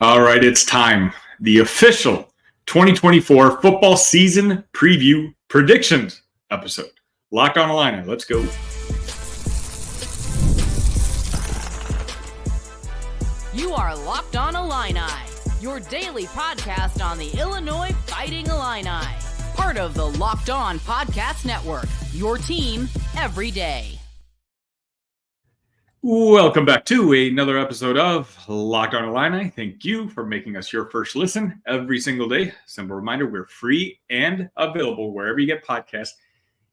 All right, it's time. The official 2024 football season preview predictions episode. Locked On Illini. Let's go. You are Locked On Illini, your daily podcast on the Illinois Fighting Illini. Part of the Locked On Podcast Network, your team every day. Welcome back to another episode of Locked On Illini. Thank you for making us your first listen every single day. Simple reminder, we're free and available wherever you get podcasts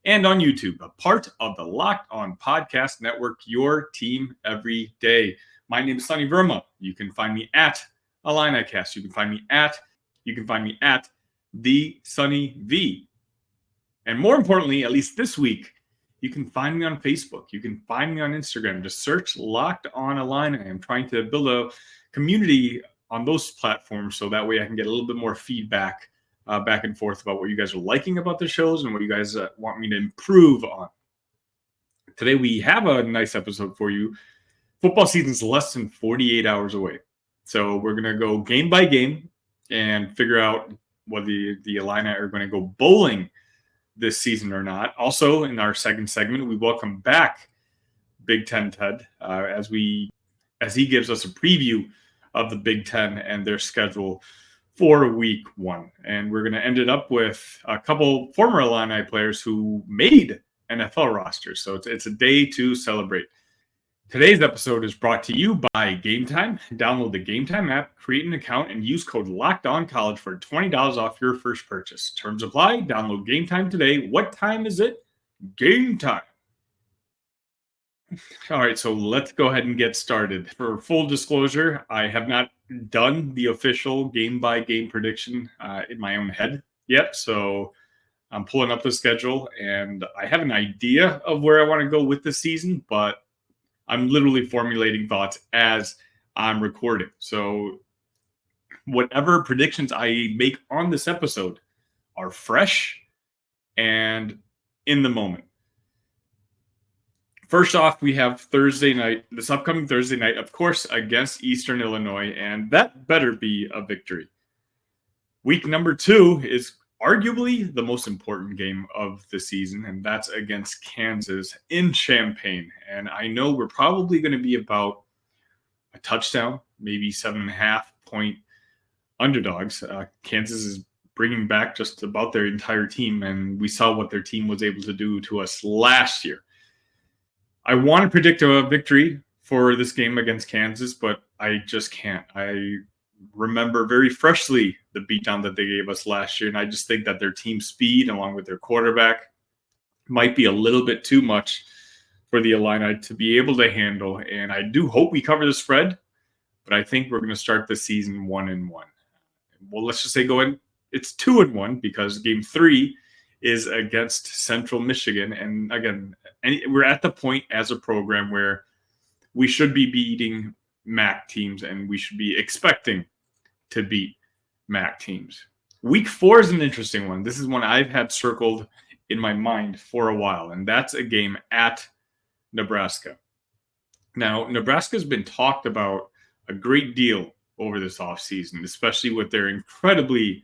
and on YouTube, a part of the Locked On Podcast Network, your team every day. My name is Sunny Verma. You can find me at IlliniCast. You can find me at the Sunny V. And more importantly, at least this week, you can find me on Facebook. You can find me on Instagram. Just search Locked On Illini. I'm trying to build a community on those platforms so that way I can get a little bit more feedback back and forth about what you guys are liking about the shows and what you guys want me to improve on. Today we have a nice episode for you. Football season's less than 48 hours away. So we're going to go game by game and figure out whether the Illini are going to go bowling this season or not. Also, in our second segment, we welcome back Big Ten Ted as he gives us a preview of the Big Ten and their schedule for week one. And we're going to end it up with a couple former Illini players who made NFL rosters. So it's a day to celebrate. Today's episode is brought to you by Game Time. Download the Game Time app, create an account, and use code LOCKEDONCollege for $20 off your first purchase. Terms apply. Download Game Time today. What time is it? Game time. All right, so let's go ahead and get started. For full disclosure, I have not done the official game-by-game prediction in my own head yet, so I'm pulling up the schedule, and I have an idea of where I want to go with the season, but I'm literally formulating thoughts as I'm recording. So whatever predictions I make on this episode are fresh and in the moment. First off, we have this upcoming Thursday night, of course, against Eastern Illinois, and that better be a victory. Week number 2 is arguably the most important game of the season, and that's against Kansas in Champaign. And I know we're probably going to be about a touchdown, maybe 7.5 point underdogs. Kansas is bringing back just about their entire team, and we saw what their team was able to do to us last year. I want to predict a victory for this game against Kansas, but I just can't. I remember very freshly the beatdown that they gave us last year, and I just think that their team speed along with their quarterback might be a little bit too much for the Illini to be able to handle, and I do hope we cover the spread, but I think we're going to start the season 1-1. Well, let's just say it's 2-1 because game 3 is against Central Michigan, and again, we're at the point as a program where we should be beating MAC teams, and we should be expecting to beat MAC teams. Week 4 is an interesting one. This is one I've had circled in my mind for a while, and that's a game at Nebraska. Now, Nebraska has been talked about a great deal over this offseason, especially with their incredibly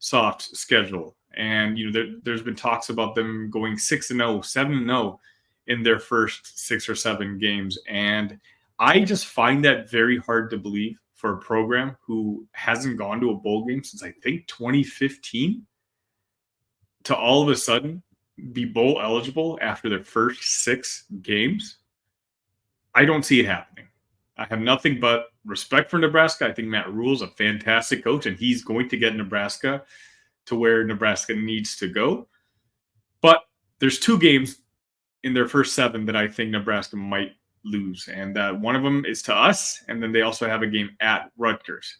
soft schedule. And there's been talks about them going 6-0, 7-0 in their first 6 or 7 games, and I just find that very hard to believe for a program who hasn't gone to a bowl game since, I think, 2015 to all of a sudden be bowl eligible after their first 6 games. I don't see it happening. I have nothing but respect for Nebraska. I think Matt Rule's a fantastic coach, and he's going to get Nebraska to where Nebraska needs to go. But there's 2 games in their first 7 that I think Nebraska might lose, and one of them is to us, and then they also have a game at Rutgers.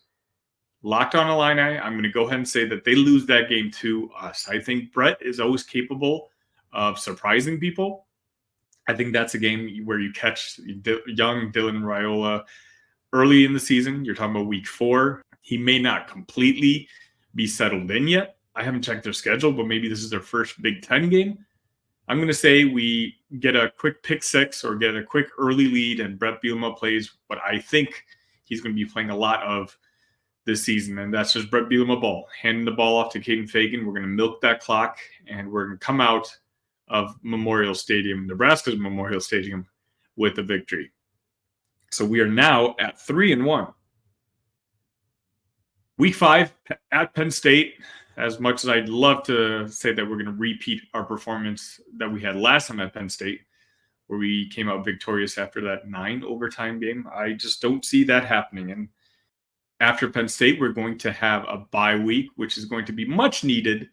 Locked On Illini, I'm going to go ahead and say that they lose that game to us. I think Brett is always capable of surprising people. I think that's a game where you catch young Dylan Raiola early in the season. You're talking about week 4. He may not completely be settled in yet. I haven't checked their schedule, but maybe this is their first Big Ten game. I'm going to say we get a quick pick 6 or get a quick early lead, and Brett Bielema plays what I think he's going to be playing a lot of this season, and that's just Brett Bielema ball. Handing the ball off to Caden Fagan. We're going to milk that clock, and we're going to come out of Memorial Stadium, Nebraska's Memorial Stadium, with a victory. So we are now at 3-1. Week 5 at Penn State. As much as I'd love to say that we're going to repeat our performance that we had last time at Penn State, where we came out victorious after that 9 overtime game, I just don't see that happening. And after Penn State, we're going to have a bye week, which is going to be much needed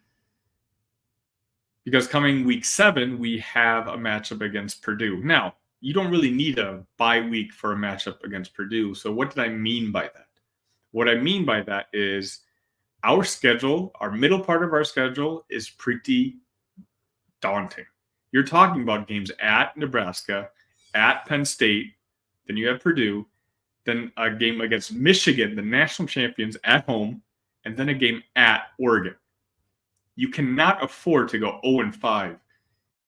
because coming week 7, we have a matchup against Purdue. Now, you don't really need a bye week for a matchup against Purdue. So what did I mean by that? What I mean by that is our schedule, our middle part of our schedule is pretty daunting. You're talking about games at Nebraska, at Penn State, then you have Purdue, then a game against Michigan, the national champions, at home, and then a game at Oregon. You cannot afford to go 0-5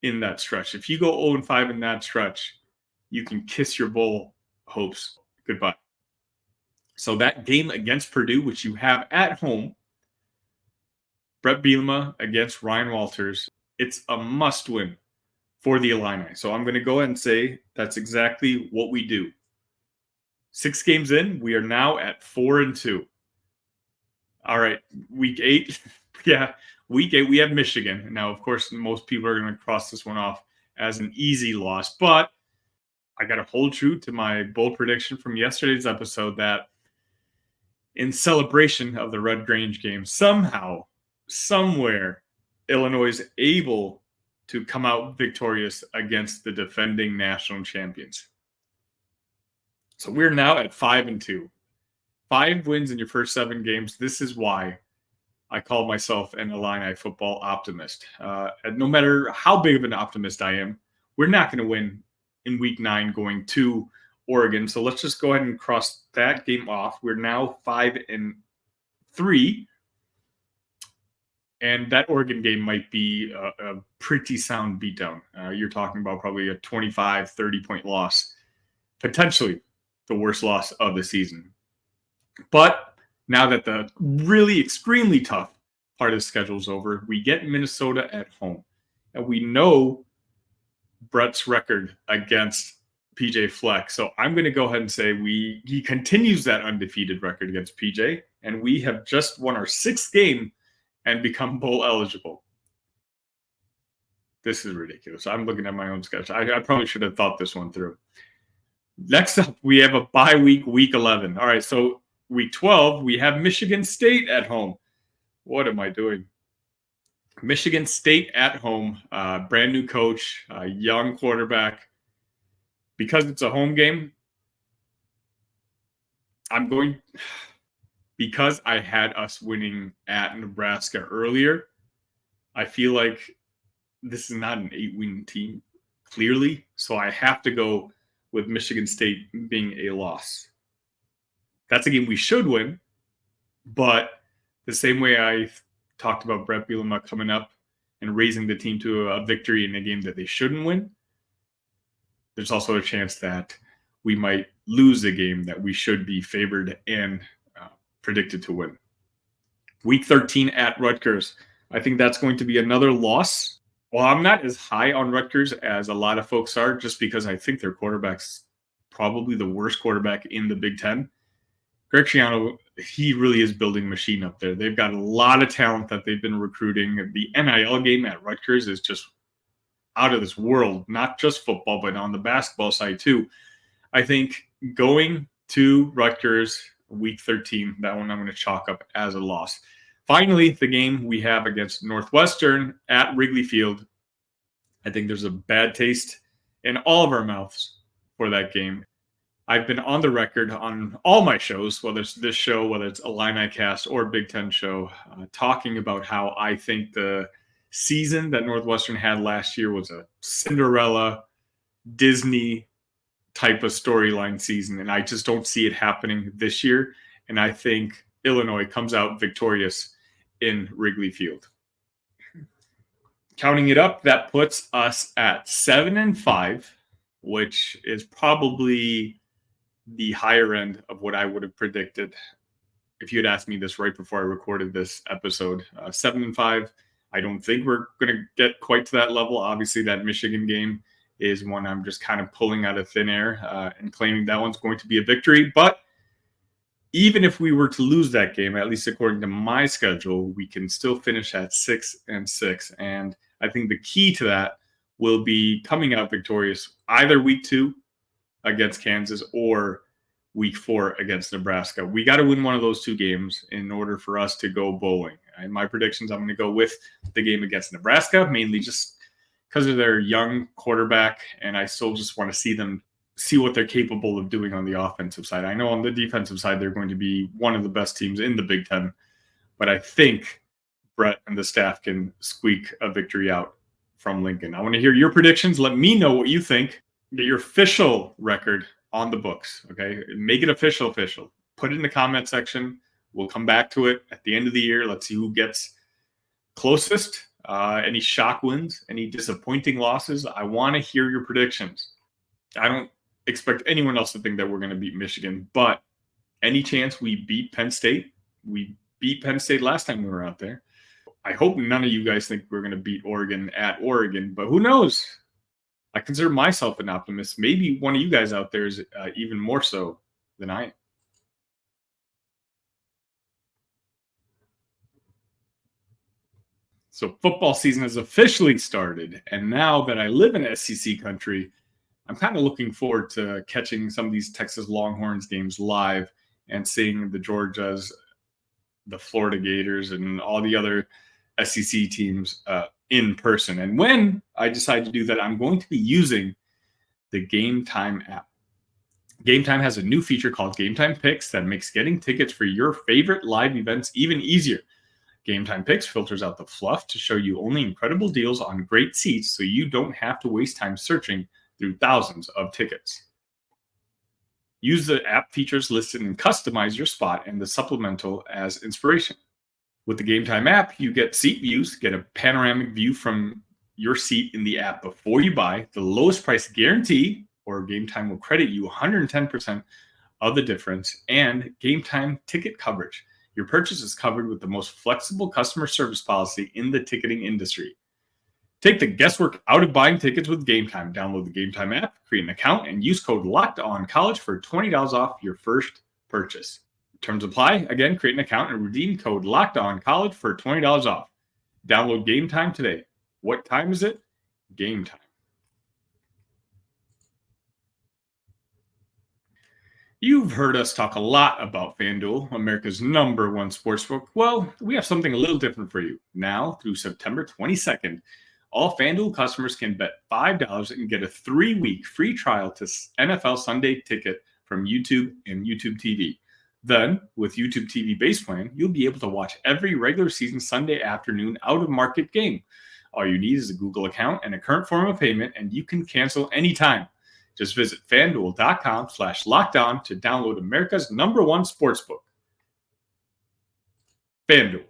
in that stretch. If you go 0-5 in that stretch, you can kiss your bowl hopes goodbye. So that game against Purdue, which you have at home, Brett Bielema against Ryan Walters, it's a must-win for the Illini. So I'm going to go ahead and say that's exactly what we do. 6 games in, we are now at 4-2. All right, week 8. Yeah, week 8, we have Michigan. Now, of course, most people are going to cross this one off as an easy loss, but I got to hold true to my bold prediction from yesterday's episode that in celebration of the Red Grange game, somehow, somewhere, Illinois is able to come out victorious against the defending national champions. So we're now at 5-2. 5 wins in your first 7 games. This is why I call myself an Illini football optimist. And no matter how big of an optimist I am, we're not going to win in week 9 going to Oregon. So let's just go ahead and cross that game off. We're now 5-3. And that Oregon game might be a pretty sound beatdown. You're talking about probably a 25, 30-point loss. Potentially the worst loss of the season. But now that the really extremely tough part of the schedule is over, we get Minnesota at home. And we know Brett's record against PJ Fleck. So I'm going to go ahead and say he continues that undefeated record against PJ. And we have just won our 6th game and become bowl eligible. This is ridiculous. I'm looking at my own schedule. I probably should have thought this one through. Next up, we have a bye week, week 11. All right, so week 12, we have Michigan State at home. What am I doing? Michigan State at home, brand new coach, young quarterback. Because it's a home game, because I had us winning at Nebraska earlier, I feel like this is not an 8-win team, clearly. So I have to go with Michigan State being a loss. That's a game we should win, but the same way I talked about Brett Bielema coming up and raising the team to a victory in a game that they shouldn't win, there's also a chance that we might lose a game that we should be favored and predicted to win. Week 13 at Rutgers. I think that's going to be another loss. Well, I'm not as high on Rutgers as a lot of folks are, just because I think their quarterback's probably the worst quarterback in the Big Ten. Greg Schiano, he really is building a machine up there. They've got a lot of talent that they've been recruiting. The NIL game at Rutgers is just out of this world, not just football, but on the basketball side too. I think going to Rutgers week 13, that one I'm going to chalk up as a loss. Finally, the game we have against Northwestern at Wrigley Field. I think there's a bad taste in all of our mouths for that game. I've been on the record on all my shows, whether it's this show, whether it's Illini Cast or Big Ten show, talking about how I think the season that Northwestern had last year was a Cinderella, Disney type of storyline season, and I just don't see it happening this year. And I think Illinois comes out victorious in Wrigley Field. Counting it up, that puts us at 7-5, which is probably the higher end of what I would have predicted if you had asked me this right before I recorded this episode. 7-5. I don't think we're going to get quite to that level. Obviously, that Michigan game is one I'm just kind of pulling out of thin air and claiming that one's going to be a victory. But even if we were to lose that game, at least according to my schedule, we can still finish at 6-6. And I think the key to that will be coming out victorious either week 2 against Kansas or week 4 against Nebraska. We got to win one of those 2 games in order for us to go bowling. And my predictions, I'm going to go with the game against Nebraska, mainly just because of their young quarterback. And I still just want to see what they're capable of doing on the offensive side. I know on the defensive side, they're going to be one of the best teams in the Big Ten, but I think Brett and the staff can squeak a victory out from Lincoln. I want to hear your predictions. Let me know what you think. Get your official record on the books, okay? Make it official. Put it in the comment section. We'll come back to it at the end of the year. Let's see who gets closest. Any shock wins, any disappointing losses. I want to hear your predictions. I don't expect anyone else to think that we're going to beat Michigan, but any chance we beat Penn State? We beat Penn State last time we were out there. I hope none of you guys think we're going to beat Oregon at Oregon, but who knows? I consider myself an optimist. Maybe one of you guys out there is even more so than I am. So football season has officially started, and now that I live in SEC country, I'm kind of looking forward to catching some of these Texas Longhorns games live and seeing the Georgias, the Florida Gators, and all the other SEC teams in person. And when I decide to do that, I'm going to be using the Game Time app. Game Time has a new feature called Game Time Picks that makes getting tickets for your favorite live events even easier. Game Time Picks filters out the fluff to show you only incredible deals on great seats so you don't have to waste time searching through thousands of tickets. Use the app features listed and customize your spot and the supplemental as inspiration. With the Game Time app, you get seat views, get a panoramic view from your seat in the app before you buy, the lowest price guarantee, or Game Time will credit you 110% of the difference, and Game Time ticket coverage. Your purchase is covered with the most flexible customer service policy in the ticketing industry. Take the guesswork out of buying tickets with Game Time. Download the Game Time app, create an account, and use code LOCKEDONCollege for $20 off your first purchase. Terms apply. Again, create an account and redeem code LOCKEDONCollege for $20 off. Download Game Time today. What time is it? Game time. You've heard us talk a lot about FanDuel, America's #1 sportsbook. Well, we have something a little different for you. Now, through September 22nd, all FanDuel customers can bet $5 and get a 3-week free trial to NFL Sunday Ticket from YouTube and YouTube TV. Then, with YouTube TV base plan, you'll be able to watch every regular season Sunday afternoon out-of-market game. All you need is a Google account and a current form of payment, and you can cancel anytime. Just visit FanDuel.com/lockedon to download America's #1 sportsbook. FanDuel.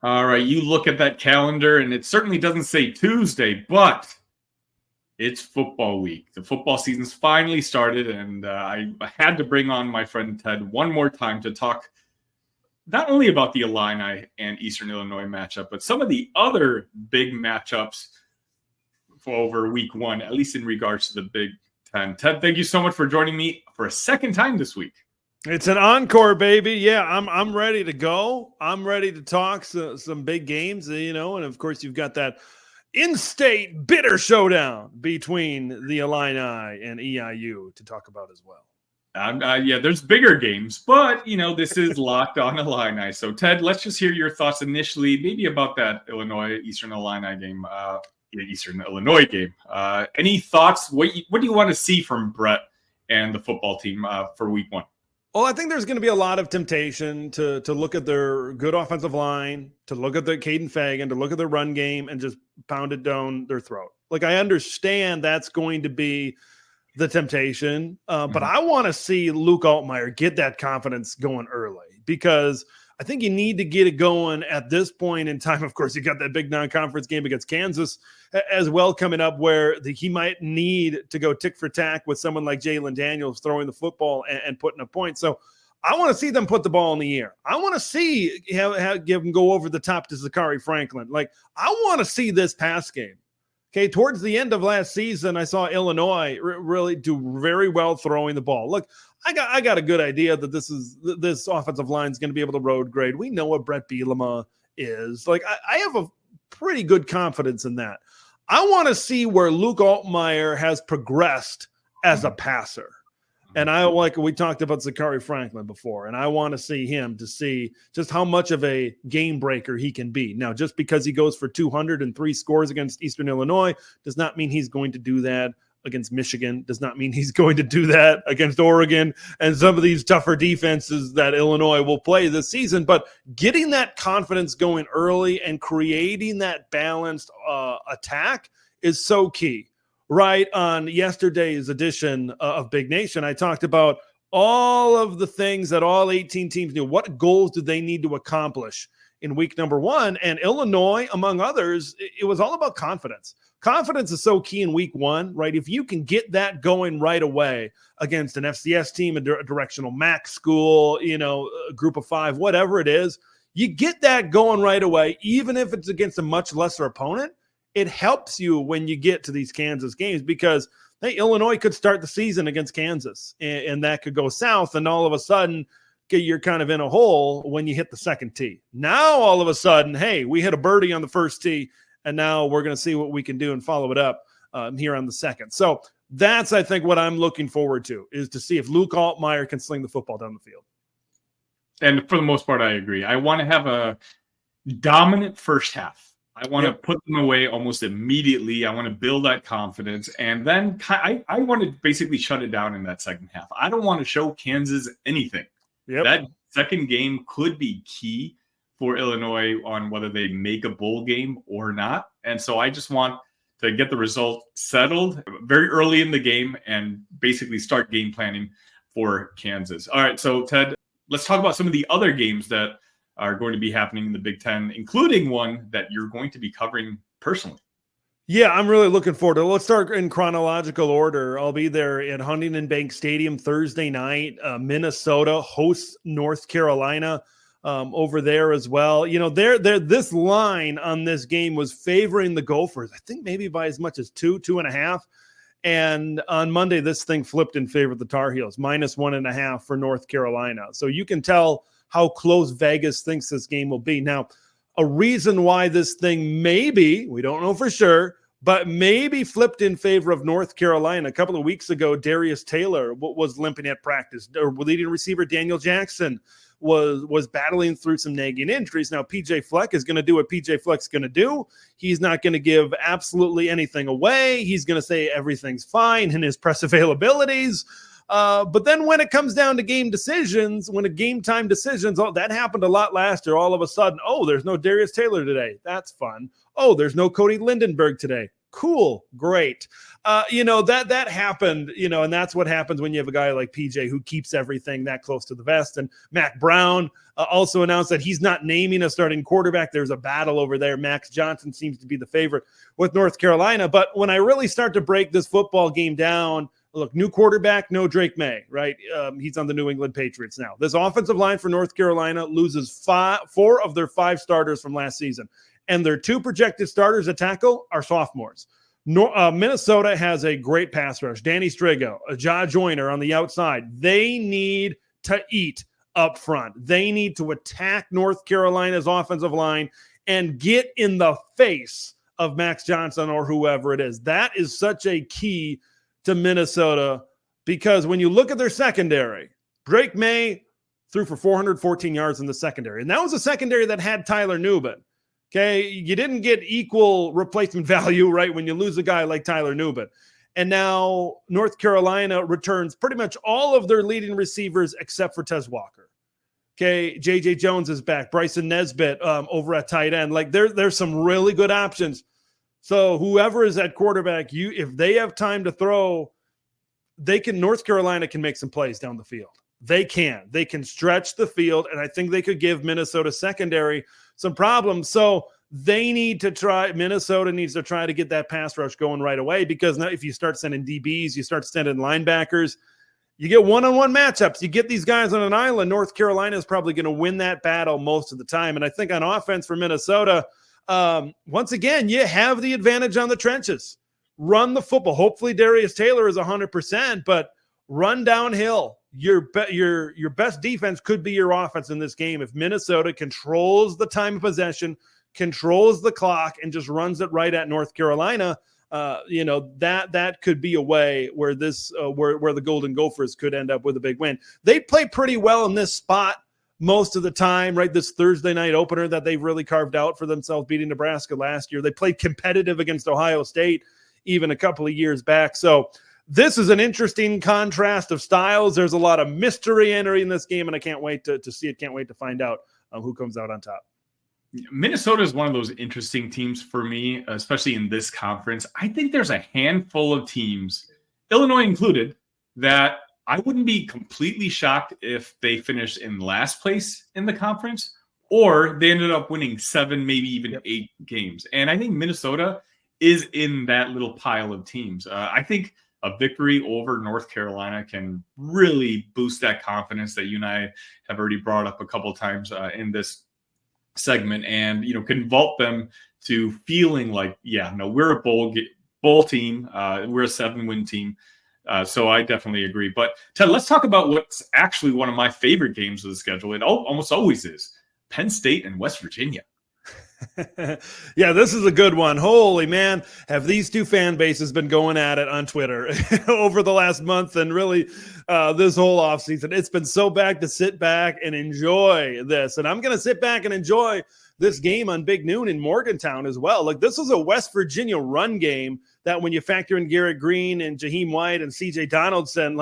All right, you look at that calendar, and it certainly doesn't say Tuesday, but it's football week. The football season's finally started, and I had to bring on my friend Ted one more time to talk not only about the Illini and Eastern Illinois matchup, but some of the other big matchups for over week 1, at least in regards to the Big Ten. Ted, thank you so much for joining me for a second time this week. It's an encore, baby. Yeah, I'm ready to go. I'm ready to talk some big games, and of course you've got that in-state bitter showdown between the Illini and EIU to talk about as well. Yeah, there's bigger games, but this is Locked On Illini. So Ted, let's just hear your thoughts initially, maybe about that Eastern Illinois game. Any thoughts? What do you want to see from Brett and the football team for week 1? Well, I think there's going to be a lot of temptation to look at their good offensive line, to look at the Caden Fagan, to look at their run game and just pound it down their throat. Like, I understand that's going to be the temptation, but I want to see Luke Altmaier get that confidence going early, because I think you need to get it going at this point in time. Of course, you got that big non-conference game against Kansas as well coming up where he might need to go tick for tack with someone like Jalen Daniels throwing the football and putting a point. So I want to see them put the ball in the air. I want to see how give them go over the top to Zachary Franklin. Like, I want to see this pass game. Okay, towards the end of last season, I saw Illinois really do very well throwing the ball. Look, I got a good idea that this offensive line is going to be able to road grade. We know what Brett Bielema is. Like, I have a pretty good confidence in that. I want to see where Luke Altmaier has progressed as a passer. And we talked about Zachary Franklin before, and I want to see him to see just how much of a game breaker he can be. Now, just because he goes for 203 scores against Eastern Illinois does not mean he's going to do that against Michigan, does not mean he's going to do that against Oregon and some of these tougher defenses that Illinois will play this season. But getting that confidence going early and creating that balanced attack is so key. Right on yesterday's edition of Big Nation, I talked about all of the things that all 18 teams knew. What goals did they need to accomplish in week number 1? And Illinois, among others, it was all about confidence. Confidence is so key in week 1, right? If you can get that going right away against an FCS team, a directional MAC school, a group of 5, whatever it is, you get that going right away, even if it's against a much lesser opponent. It helps you when you get to these Kansas games because, hey, Illinois could start the season against Kansas and that could go south. And all of a sudden, you're kind of in a hole when you hit the second tee. Now, all of a sudden, hey, we hit a birdie on the first tee, and now we're going to see what we can do and follow it up here on the second. So that's, I think, what I'm looking forward to is to see if Luke Altmaier can sling the football down the field. And for the most part, I agree. I want to have a dominant first half. I want to put them away almost immediately. I want to build that confidence. And then I want to basically shut it down in that second half. I don't want to show Kansas anything. That second game could be key for Illinois on whether they make a bowl game or not. And so I just want to get the result settled very early in the game and basically start game planning for Kansas. All right, so Ted, let's talk about some of the other games that are going to be happening in the Big Ten, including one that you're going to be covering personally. Yeah, I'm really looking forward to it. Let's start in chronological order. I'll be there at Huntington Bank Stadium Thursday night. Minnesota hosts North Carolina over there as well. This line on this game was favoring the Gophers, I think maybe by as much as 2.5. And on Monday, this thing flipped in favor of the Tar Heels, -1.5 for North Carolina. So you can tell how close Vegas thinks this game will be. Now, a reason why this thing maybe, we don't know for sure, but maybe flipped in favor of North Carolina. A couple of weeks ago, Darius Taylor was limping at practice. Leading receiver Daniel Jackson was battling through some nagging injuries. Now, PJ Fleck is going to do what PJ Fleck's going to do. He's not going to give absolutely anything away. He's going to say everything's fine in his press availabilities. But then when it comes down to game decisions, game time decisions, that happened a lot last year. All of a sudden, there's no Darius Taylor today. That's fun. There's no Cody Lindenberg today. Cool. Great. That happened, and that's what happens when you have a guy like PJ who keeps everything that close to the vest. And Mac Brown also announced that he's not naming a starting quarterback. There's a battle over there. Max Johnson seems to be the favorite with North Carolina. But when I really start to break this football game down, look, new quarterback, no Drake May, right? He's on the New England Patriots now. This offensive line for North Carolina loses 4 of their 5 starters from last season. And their 2 projected starters at tackle are sophomores. Minnesota has a great pass rush. Danny Strigo, Ja Joyner on the outside. They need to eat up front. They need to attack North Carolina's offensive line and get in the face of Max Johnson or whoever it is. That is such a key to Minnesota because when you look at their secondary, Drake May threw for 414 yards in the secondary. And that was a secondary that had Tyler Nubin. Okay, you didn't get equal replacement value, right, when you lose a guy like Tyler Nubin. And now North Carolina returns pretty much all of their leading receivers except for Tez Walker. Okay, J.J. Jones is back. Bryson Nesbitt over at tight end. Like, there's some really good options. So whoever is at quarterback, if they have time to throw, North Carolina can make some plays down the field. They can stretch the field, and I think they could give Minnesota secondary some problems. So Minnesota needs to try to get that pass rush going right away, because now if you start sending DBs, you start sending linebackers, you get one-on-one matchups. You get these guys on an island. North Carolina is probably going to win that battle most of the time. And I think on offense for Minnesota, once again, you have the advantage on the trenches. Run the football. Hopefully Darius Taylor is 100%, but run downhill. Your best defense could be your offense in this game. If Minnesota controls the time of possession, controls the clock, and just runs it right at North Carolina, that could be a way where where the Golden Gophers could end up with a big win. They play pretty well in this spot most of the time, right? This Thursday night opener that they've really carved out for themselves, beating Nebraska last year. They played competitive against Ohio State even a couple of years back. So this is an interesting contrast of styles. There's a lot of mystery entering this game, and I can't wait to see it. Can't wait to find out who comes out on top. Minnesota is one of those interesting teams for me, especially in this conference. I think there's a handful of teams, Illinois included, that I wouldn't be completely shocked if they finished in last place in the conference, or they ended up winning 7, maybe even 8 games. And I think Minnesota is in that little pile of teams. I think a victory over North Carolina can really boost that confidence that you and I have already brought up a couple of times in this segment, and can vault them to feeling like, we're a bowl team, we're a 7-win team. So I definitely agree. But Ted, let's talk about what's actually one of my favorite games of the schedule. It almost always is Penn State and West Virginia. Yeah, this is a good one. Holy man, have these two fan bases been going at it on Twitter over the last month, and really this whole offseason. It's been so bad to sit back and enjoy this. And I'm going to sit back and enjoy this game on Big Noon in Morgantown as well. Like, this is a West Virginia run game that, when you factor in Garrett Green and Jaheim White and CJ Donaldson,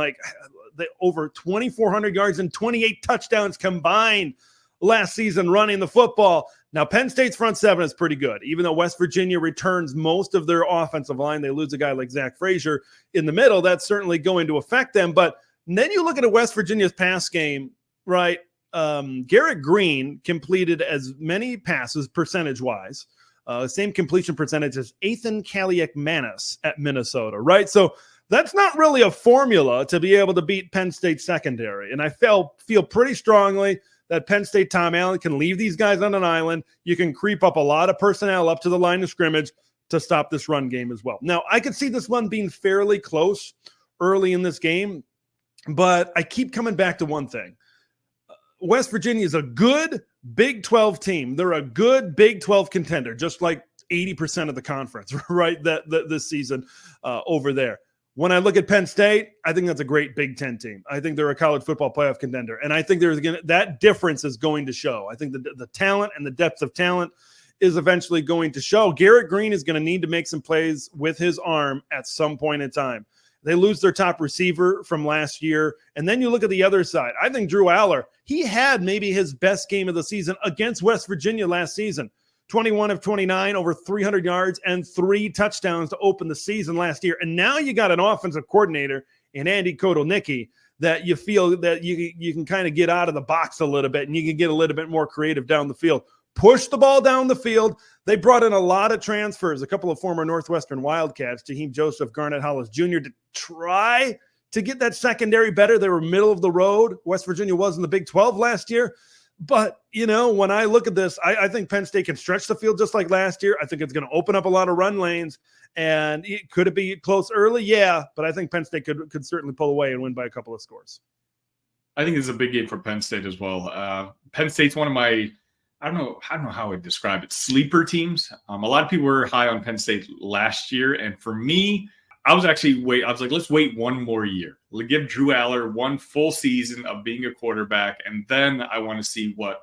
over 2,400 yards and 28 touchdowns combined last season running the football. Now, Penn State's front seven is pretty good. Even though West Virginia returns most of their offensive line, they lose a guy like Zach Frazier in the middle. That's certainly going to affect them. But then you look at West Virginia's pass game, right? Garrett Green completed as many passes percentage-wise, same completion percentage as Ethan Kaliak-Manis at Minnesota, right? So that's not really a formula to be able to beat Penn State secondary. And I feel pretty strongly that Penn State Tom Allen can leave these guys on an island. You can creep up a lot of personnel up to the line of scrimmage to stop this run game as well. Now, I could see this one being fairly close early in this game, but I keep coming back to one thing. West Virginia is a good Big 12 team. They're a good Big 12 contender, just like 80% of the conference, right, this season over there. When I look at Penn State, I think that's a great Big Ten team. I think they're a college football playoff contender. And I think that difference is going to show. I think the talent and the depth of talent is eventually going to show. Garrett Green is going to need to make some plays with his arm at some point in time. They lose their top receiver from last year. And then you look at the other side. I think Drew Aller, he had maybe his best game of the season against West Virginia last season. 21 of 29, over 300 yards and 3 touchdowns to open the season last year. And now you got an offensive coordinator in Andy Kotelnicki that you feel that you can kind of get out of the box a little bit, and you can get a little bit more creative down the field. Push the ball down the field. They brought in a lot of transfers, a couple of former Northwestern Wildcats, Jaheim Joseph, Garnett Hollis Jr., to try to get that secondary better. They were middle of the road. West Virginia was in the Big 12 last year. But, when I look at this, I think Penn State can stretch the field just like last year. I think it's going to open up a lot of run lanes. And could it be close early? Yeah, but I think Penn State could certainly pull away and win by a couple of scores. I think it's a big game for Penn State as well. Penn State's one of my, I don't know how I describe it, sleeper teams. A lot of people were high on Penn State last year. And for me, I was like, let's wait one more year. Give Drew Aller one full season of being a quarterback, and then I want to see what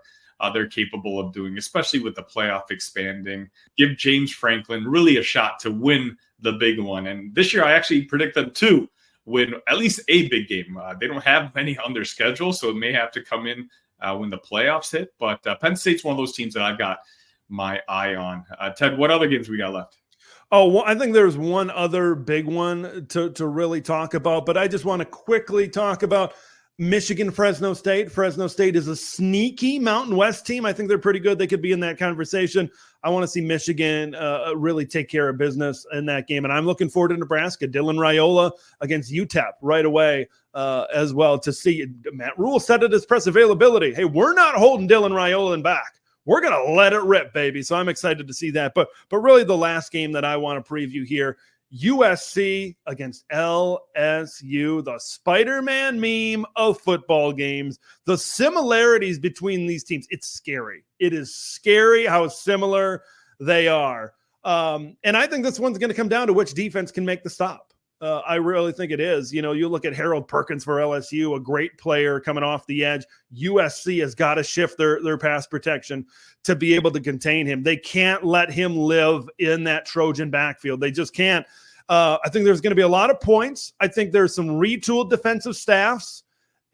they're capable of doing, especially with the playoff expanding. Give James Franklin really a shot to win the big one. And this year, I actually predict them to win at least a big game. They don't have many on their schedule, so it may have to come in when the playoffs hit. But Penn State's one of those teams that I've got my eye on. Ted, what other games we got left? Oh, well, I think there's one other big one to really talk about, but I just want to quickly talk about Michigan, Fresno State. Fresno State is a sneaky Mountain West team. I think they're pretty good. They could be in that conversation. I want to see Michigan really take care of business in that game. And I'm looking forward to Nebraska. Dylan Raiola against UTEP right away as well to see. Matt Rule said at his press availability, hey, we're not holding Dylan Raiola back. We're going to let it rip, baby. So I'm excited to see that. But really the last game that I want to preview here, USC against LSU, the Spider-Man meme of football games. The similarities between these teams, it's scary. It is scary how similar they are. And I think this one's going to come down to which defense can make the stop. I really think it is. You look at Harold Perkins for LSU, a great player coming off the edge. USC has got to shift their pass protection to be able to contain him. They can't let him live in that Trojan backfield. They just can't. I think there's going to be a lot of points. I think there's some retooled defensive staffs,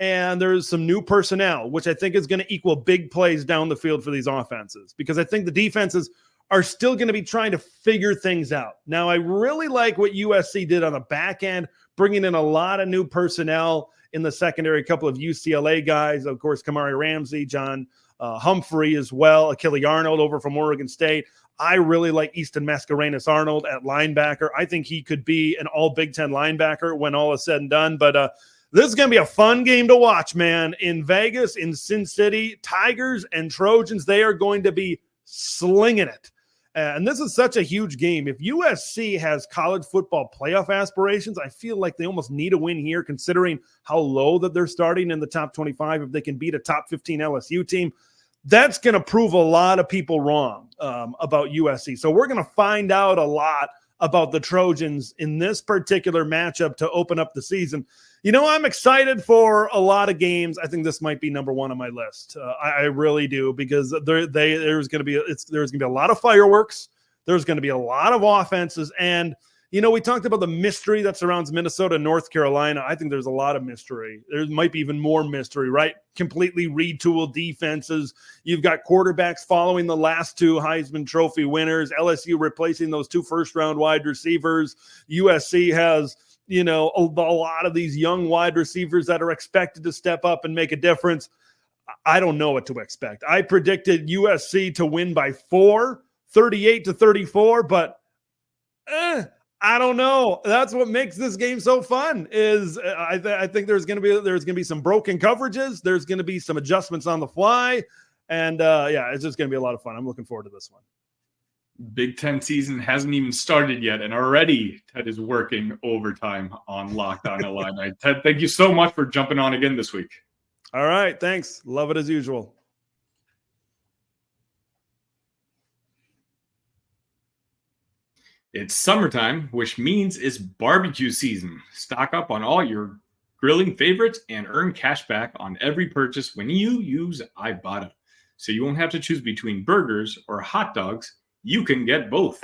and there's some new personnel, which I think is going to equal big plays down the field for these offenses, because I think the defenses are still going to be trying to figure things out. Now, I really like what USC did on the back end, bringing in a lot of new personnel in the secondary, a couple of UCLA guys, of course, Kamari Ramsey, John Humphrey as well, Achille Arnold over from Oregon State. I really like Easton Mascarenas Arnold at linebacker. I think he could be an all Big Ten linebacker when all is said and done. But this is going to be a fun game to watch, man. In Vegas, in Sin City, Tigers and Trojans, they are going to be slinging it. And this is such a huge game. If USC has college football playoff aspirations, I feel like they almost need a win here, considering how low that they're starting in the top 25. If they can beat a top 15 LSU team, that's going to prove a lot of people wrong about USC. So we're going to find out a lot about the Trojans in this particular matchup to open up the season. I'm excited for a lot of games. I think this might be number one on my list. I really do, because there's going to be a lot of fireworks. There's going to be a lot of offenses, and we talked about the mystery that surrounds Minnesota and North Carolina. I think there's a lot of mystery. There might be even more mystery, right? Completely retooled defenses. You've got quarterbacks following the last two Heisman Trophy winners. LSU replacing those two first-round wide receivers. USC has a lot of these young wide receivers that are expected to step up and make a difference. I don't know what to expect. I predicted USC to win by 4, 38-34, but I don't know. That's what makes this game so fun. Is I think there's going to be some broken coverages. There's going to be some adjustments on the fly, and it's just going to be a lot of fun. I'm looking forward to this one. Big Ten season hasn't even started yet, and already Ted is working overtime on Locked On Illini. Ted, thank you so much for jumping on again this week. All right, thanks. Love it as usual. It's summertime, which means it's barbecue season. Stock up on all your grilling favorites and earn cash back on every purchase when you use Ibotta. So you won't have to choose between burgers or hot dogs. You can get both.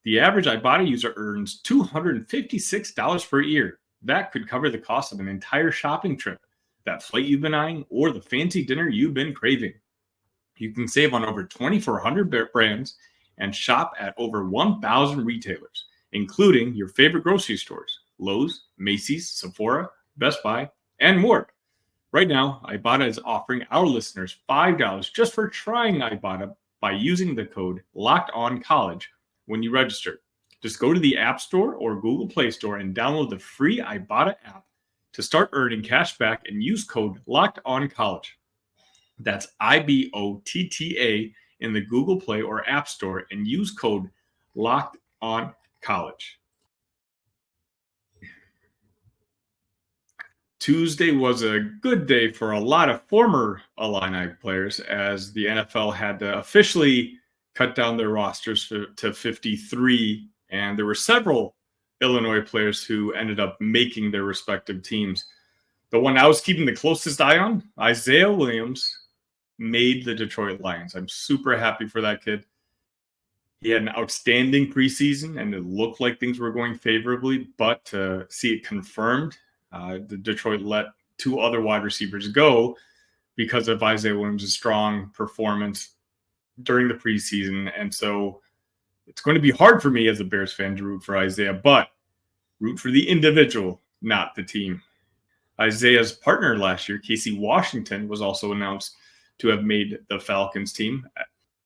The average Ibotta user earns $256 per year. That could cover the cost of an entire shopping trip, that flight you've been eyeing, or the fancy dinner you've been craving. You can save on over 2,400 brands and shop at over 1,000 retailers, including your favorite grocery stores, Lowe's, Macy's, Sephora, Best Buy, and more. Right now, Ibotta is offering our listeners $5 just for trying Ibotta by using the code LOCKEDONCollege when you register. Just go to the App Store or Google Play Store and download the free Ibotta app to start earning cash back and use code LOCKEDONCollege. That's IBOTTA in the Google Play or App Store and use code LOCKEDONCollege. Tuesday was a good day for a lot of former Illini players, as the NFL had to officially cut down their rosters to 53, and there were several Illinois players who ended up making their respective teams. The one I was keeping the closest eye on, Isaiah Williams, made the Detroit Lions. I'm super happy for that kid. He had an outstanding preseason, and it looked like things were going favorably, but to see it confirmed, the Detroit let 2 other wide receivers go because of Isaiah Williams' strong performance during the preseason. And so it's going to be hard for me as a Bears fan to root for Isaiah, but root for the individual, not the team. Isaiah's partner last year, Casey Washington, was also announced to have made the Falcons team.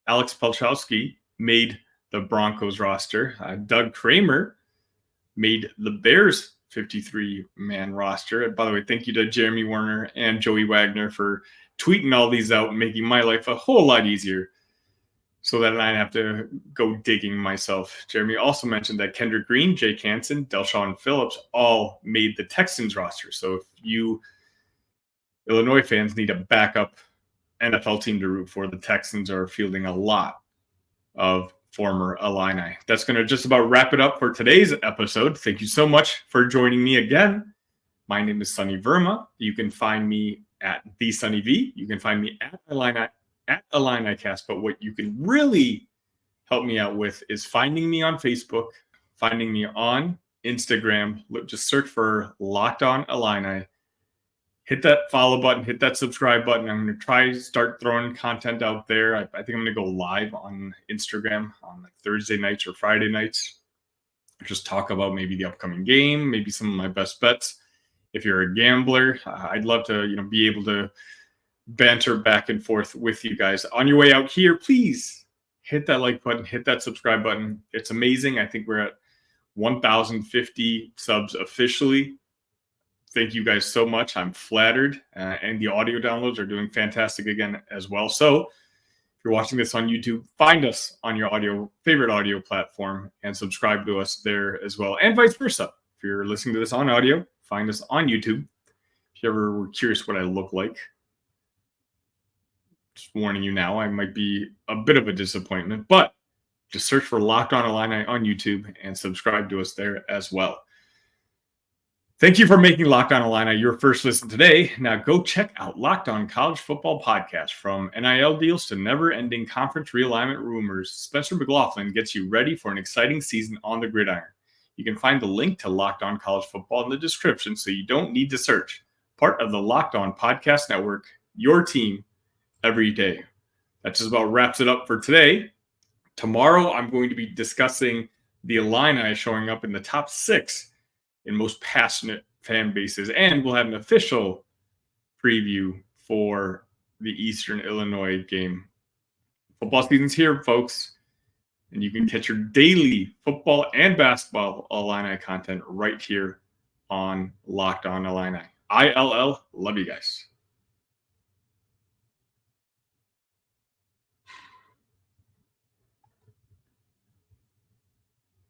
Alex Palchowski made the Broncos roster. Doug Kramer made the Bears 53-man roster. And by the way, thank you to Jeremy Werner and Joey Wagner for tweeting all these out and making my life a whole lot easier so that I don't have to go digging myself. Jeremy also mentioned that Kendrick Green, Jake Hansen, Delshon Phillips all made the Texans roster. So if you Illinois fans need a backup NFL team to root for, the Texans are fielding a lot of former Illini. That's going to just about wrap it up for today's episode. Thank you so much for joining me again. My name is Sunny Verma. You can find me at the Sunny V. You can find me at IlliniCast. But what you can really help me out with is finding me on Facebook, finding me on Instagram. Just search for Locked On Illini. Hit that follow button, hit that subscribe button. I'm going to try to start throwing content out there. I think I'm going to go live on Instagram on like Thursday nights or Friday nights. Just talk about maybe the upcoming game, maybe some of my best bets. If you're a gambler, I'd love to, be able to banter back and forth with you guys. On your way out here, please hit that like button, hit that subscribe button. It's amazing. I think we're at 1,050 subs officially. Thank you guys so much. I'm flattered. And the audio downloads are doing fantastic again as well. So if you're watching this on YouTube, find us on your favorite audio platform and subscribe to us there as well. And vice versa. If you're listening to this on audio, find us on YouTube. If you ever were curious what I look like, just warning you now, I might be a bit of a disappointment, but just search for Locked On Illini on YouTube and subscribe to us there as well. Thank you for making Locked On Illini your first listen today. Now go check out Locked On College Football Podcast. From NIL deals to never-ending conference realignment rumors, Spencer McLaughlin gets you ready for an exciting season on the gridiron. You can find the link to Locked On College Football in the description, so you don't need to search. Part of the Locked On Podcast Network, your team every day. That just about wraps it up for today. Tomorrow, I'm going to be discussing the Illini showing up in the top 6 in most passionate fan bases, and we'll have an official preview for the Eastern Illinois game. Football season's here, folks, and you can catch your daily football and basketball Illini content right here on Locked On Illini. ILL, love you guys.